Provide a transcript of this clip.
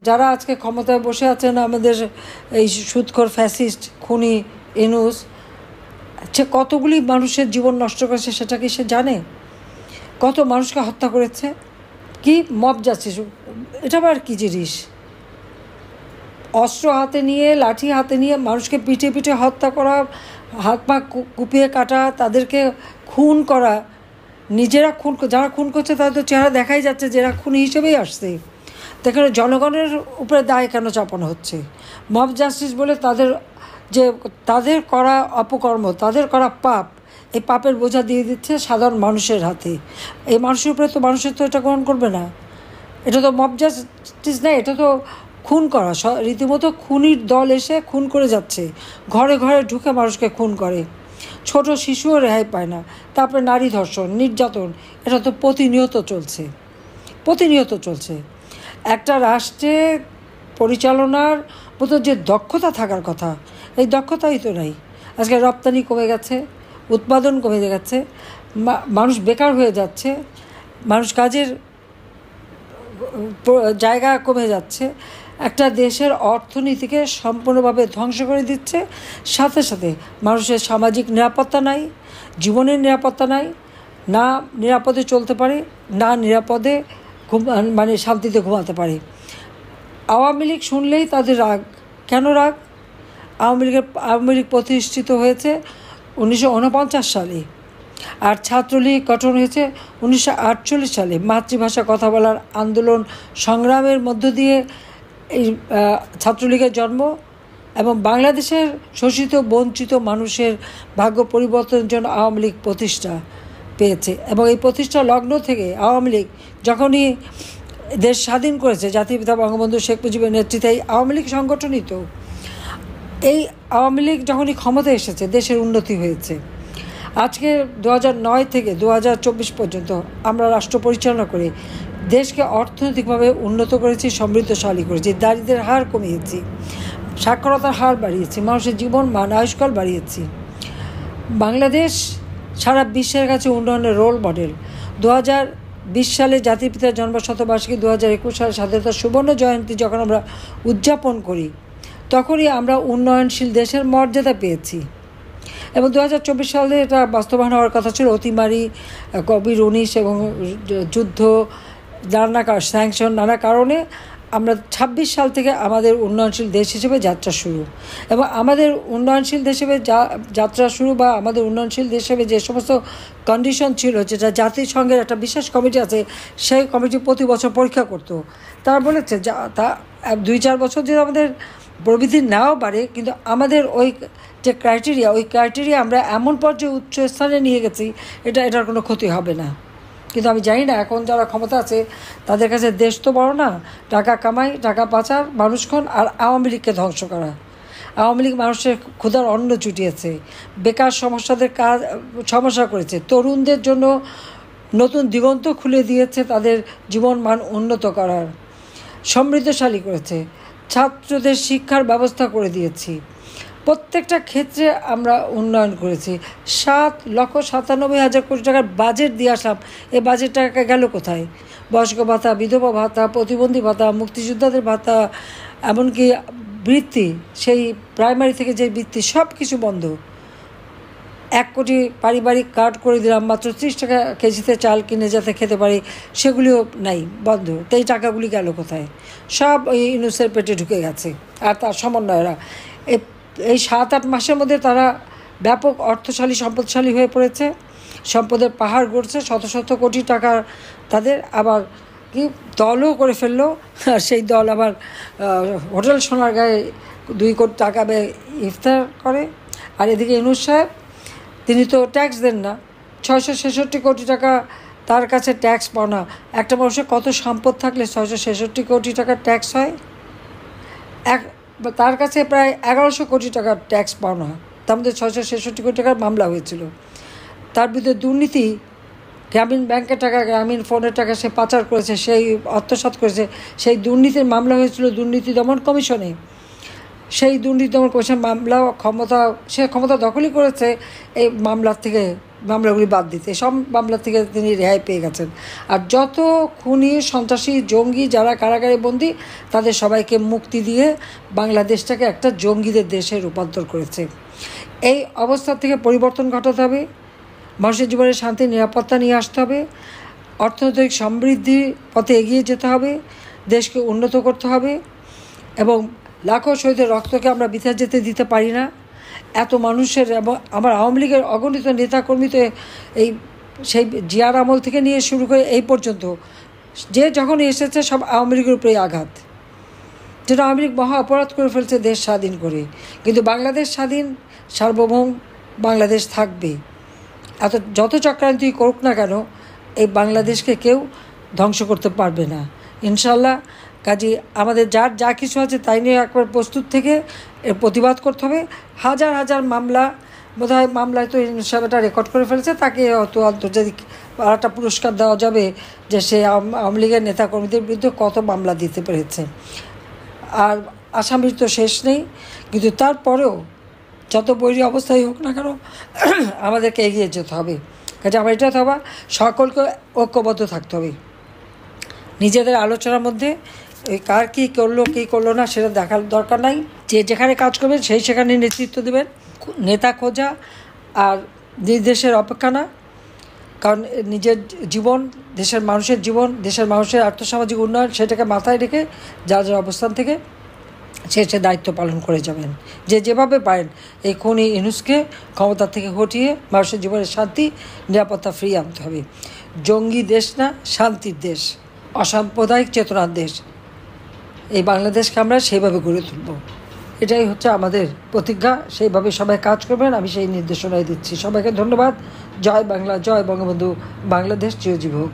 যারা আজকে ক্ষমতায় বসে আছেন, আমাদের এই সুদখোর ফ্যাসিস্ট খুনি ইউনূস, সে কতগুলি মানুষের জীবন নষ্ট করেছে সেটা কি সে জানে? কত মানুষকে হত্যা করেছে? কি মব জাস্টিস, এটা আবার কী জিনিস? অস্ত্র হাতে নিয়ে, লাঠি হাতে নিয়ে মানুষকে পিঠে পিঠে হত্যা করা, হাত পা কুপিয়ে কাটা, তাদেরকে খুন করা, নিজেরা খুন, যারা খুন করছে তাদের তো চেহারা দেখাই যাচ্ছে যে এরা খুনি হিসেবেই আসছে। সেখানে জনগণের উপরে দায় কেন চাপানো হচ্ছে? মব জাস্টিস বলে তাদের করা অপকর্ম, তাদের করা পাপ, এই পাপের বোঝা দিয়ে দিচ্ছে সাধারণ মানুষের হাতে। এই মানুষের উপরে তো মানুষের তো এটা গ্রহণ করবে না। এটা তো মব জাস্টিস না, এটা তো খুন করা। রীতিমতো খুনির দল এসে খুন করে যাচ্ছে, ঘরে ঘরে ঢুকে মানুষকে খুন করে, ছোট শিশুও রেহাই পায় না। তারপরে নারী ধর্ষণ, নির্যাতন, এটা তো প্রতিনিয়ত চলছে। একটা রাষ্ট্রে পরিচালনার মতো যে দক্ষতা থাকার কথা, এই দক্ষতাই তো নাই। আজকে রপ্তানি কমে গেছে, উৎপাদন কমে গেছে, মানুষ বেকার হয়ে যাচ্ছে, মানুষ কাজের জায়গা কমে যাচ্ছে। একটা দেশের অর্থনীতিকে সম্পূর্ণভাবে ধ্বংস করে দিচ্ছে। সাথে সাথে মানুষের সামাজিক নিরাপত্তা নাই, জীবনের নিরাপত্তা নাই, না নিরাপদে চলতে পারে, না নিরাপদে শান্তিতে ঘুমাতে পারে। আওয়ামী লীগ শুনলেই তাদের রাগ। কেন রাগ? আওয়ামী লীগ প্রতিষ্ঠিত হয়েছে 1949 সালে, আর ছাত্রলীগ গঠন হয়েছে 1948 সালে। মাতৃভাষা কথা বলার আন্দোলন সংগ্রামের মধ্য দিয়ে এই ছাত্রলীগের জন্ম, এবং বাংলাদেশের শোষিত বঞ্চিত মানুষের ভাগ্য পরিবর্তনের জন্য আওয়ামী লীগ প্রতিষ্ঠা পেয়েছে। এবং এই প্রতিষ্ঠা লগ্ন থেকে আওয়ামী লীগ যখনই দেশ স্বাধীন করেছে, জাতির পিতা বঙ্গবন্ধু শেখ মুজিবের নেতৃত্বে এই আওয়ামী লীগ সংগঠনই তো, এই আওয়ামী লীগ যখনই ক্ষমতায় এসেছে দেশের উন্নতি হয়েছে। আজকে 2009 থেকে 2024 পর্যন্ত আমরা রাষ্ট্র পরিচালনা করে দেশকে অর্থনৈতিকভাবে উন্নত করেছি, সমৃদ্ধশালী করেছি, দারিদ্র্যের হার কমিয়েছি, সাক্ষরতার হার বাড়িয়েছি, মানুষের জীবন মান আয়ুষ্কাল বাড়িয়েছি। বাংলাদেশ সারা বিশ্বের কাছে উন্নয়নের রোল মডেল। 2020 সালে জাতির পিতার জন্মশতবার্ষিকী, 2021 সালে স্বাধীনতার সুবর্ণ জয়ন্তী যখন আমরা উদযাপন করি, তখনই আমরা উন্নয়নশীল দেশের মর্যাদা পেয়েছি। এবং 2024 সালে এটা বাস্তবায়ন হওয়ার কথা ছিল। অতিমারি, কোভিড-19 এবং যুদ্ধ, স্যাংশন, নানা কারণে আমরা 26 সাল থেকে আমাদের উন্নয়নশীল দেশ হিসেবে যাত্রা শুরু। এবং আমাদের উন্নয়নশীল দেশ হিসেবে যাত্রা শুরু বা আমাদের উন্নয়নশীল দেশ হিসেবে যে সমস্ত কন্ডিশন ছিল, যেটা জাতিসংঘের একটা বিশেষ কমিটি আছে, সেই কমিটি প্রতি বছর পরীক্ষা করতো। তারা বলেছে তা 2-4 বছর যদি আমাদের প্রবৃদ্ধি নাও বাড়ে, কিন্তু আমাদের ওই যে ক্রাইটেরিয়া আমরা এমন পর্যায়ে উচ্চ স্থানে নিয়ে গেছি, এটার কোনো ক্ষতি হবে না। কিন্তু আমি জানি না এখন যারা ক্ষমতা আছে তাদের কাছে দেশ তো বড় না, টাকা কামাই, টাকা পাচার, মানুষক্ষণ, আর আওয়ামী লীগকে ধ্বংস করা। আওয়ামী লীগ মানুষের ক্ষুধার অন্ন জুটিয়েছে, বেকার সমস্যা করেছে, তরুণদের জন্য নতুন দিগন্ত খুলে দিয়েছে, তাদের জীবন মান উন্নত করার, সমৃদ্ধশালী করেছে, ছাত্রদের শিক্ষার ব্যবস্থা করে দিয়েছি। প্রত্যেকটা ক্ষেত্রে আমরা উন্নয়ন করেছি। 7,97,000 কোটি টাকার বাজেট দিয়ে আসলাম। এই বাজেট টাকা গেল কোথায়? বয়স্ক ভাতা, বিধবা ভাতা, প্রতিবন্ধী ভাতা, মুক্তিযোদ্ধাদের ভাতা, এমনকি বৃত্তি, সেই প্রাইমারি থেকে যে বৃত্তি, সব কিছু বন্ধ। 1 কোটি পারিবারিক কার্ড করে দিলাম, মাত্র 30 টাকা কেজিতে চাল কিনে যাতে খেতে পারি, সেগুলিও নাই, বন্ধ। তো এই টাকাগুলি গেল কোথায়? সব ওই ইউনূসের পেটে ঢুকে গেছে আর তার সমন্বয়রা। এই 7-8 মাসের মধ্যে তারা ব্যাপক অর্থশালী, সম্পদশালী হয়ে পড়েছে, সম্পদের পাহাড় গড়ছে, শত শত কোটি টাকা তাদের। আবার কি দলও করে ফেললো, আর সেই দল আবার হোটেল সোনারগাঁয়ে 2 কোটি টাকা ইফতার করে। আর এদিকে ইউনূস সাহেব, তিনি তো ট্যাক্স দেন না, 666 কোটি টাকা তার কাছে ট্যাক্স পাওনা। একটা মানুষের কত সম্পদ থাকলে 666 কোটি টাকার ট্যাক্স হয়? তার কাছে প্রায় 1100 কোটি টাকার ট্যাক্স পাওনা, তার মধ্যে 666 কোটি টাকার মামলা হয়েছিল। তার বিরুদ্ধে দুর্নীতি, গ্রামীণ ব্যাংকের টাকা, গ্রামীণ ফোনের টাকা সে পাচার করেছে, সেই আত্মসাৎ করেছে, সেই দুর্নীতির মামলা হয়েছিল দুর্নীতি দমন কমিশনে। সেই দুর্নীতি দমন কমিশন সে ক্ষমতা দখলই করেছে এই মামলাগুলি বাদ দিতে। সব মামলা থেকে তিনি রেহাই পেয়ে গেছেন। আর যত খুনি, সন্ত্রাসী, জঙ্গি যারা কারাগারে বন্দী, তাদের সবাইকে মুক্তি দিয়ে বাংলাদেশটাকে একটা জঙ্গিদের দেশে রূপান্তর করেছে। এই অবস্থা থেকে পরিবর্তন ঘটাতে হবে, মানুষের জীবনে শান্তি, নিরাপত্তা নিয়ে আসতে হবে, অর্থনৈতিক সমৃদ্ধির পথে এগিয়ে যেতে হবে, দেশকে উন্নত করতে হবে এবং লাখো শহীদের রক্তকে আমরা বৃথা যেতে দিতে পারি না। এত মানুষের এবং আমার আওয়ামী লীগের অগণিত নেতাকর্মী তো সেই জিয়ার আমল থেকে নিয়ে শুরু করে এই পর্যন্ত যে যখন এসেছে সব আওয়ামী লীগের উপরেই আঘাত, যেটা আওয়ামী লীগ মহা অপরাধ করে ফেলছে দেশ স্বাধীন করে। কিন্তু বাংলাদেশ স্বাধীন, সার্বভৌম বাংলাদেশ থাকবে। যত চক্রান্তই করুক না কেন, এই বাংলাদেশকে কেউ ধ্বংস করতে পারবে না ইনশাল্লাহ। কাজে আমাদের যা কিছু আছে তাই নিয়ে একবার প্রস্তুত থেকে এর প্রতিবাদ করতে হবে। হাজার হাজার মামলা, বোধহয় মামলায় তো হিসাবেটা রেকর্ড করে ফেলেছে, তাকে হয়তো আন্তর্জাতিক একটা পুরস্কার দেওয়া যাবে যে সে আওয়ামী লীগের নেতাকর্মীদের বিরুদ্ধে কত মামলা দিতে পেরেছে। আর আসামির তো শেষ নেই, কিন্তু তারপরেও যত বৈরী অবস্থায় হোক না কেন আমাদেরকে এগিয়ে যেতে হবে। কাজে আমার এটা হতে হবে, সকলকে ঐক্যবদ্ধ থাকতে হবে। নিজেদের আলোচনার মধ্যে ওই কার কী করলো না সেটা দেখার দরকার নাই। যে যেখানে কাজ করবেন সেখানে নেতৃত্ব দেবেন। নেতা খোঁজা আর নির্দেশের অপেক্ষা না, কারণ নিজের জীবন, দেশের মানুষের জীবন, দেশের মানুষের আর্থসামাজিক উন্নয়ন, সেটাকে মাথায় রেখে যার অবস্থান থেকে সে দায়িত্ব পালন করে যাবেন। যেভাবে পারেন এই খুনি ইউনূসকে ক্ষমতা থেকে হটিয়ে মানুষের জীবনের শান্তি, নিরাপত্তা ফিরিয়ে আনতে হবে। জঙ্গি দেশ না, শান্তির দেশ, অসাম্প্রদায়িক চেতনার দেশ, এই বাংলাদেশকে আমরা সেইভাবে গড়ে তুলব। এটাই হচ্ছে আমাদের প্রতিজ্ঞা। সেইভাবে সবাই কাজ করবেন, আমি সেই নির্দেশনাই দিচ্ছি। সবাইকে ধন্যবাদ। জয় বাংলা, জয় বঙ্গবন্ধু, বাংলাদেশ চিরজীবী হোক।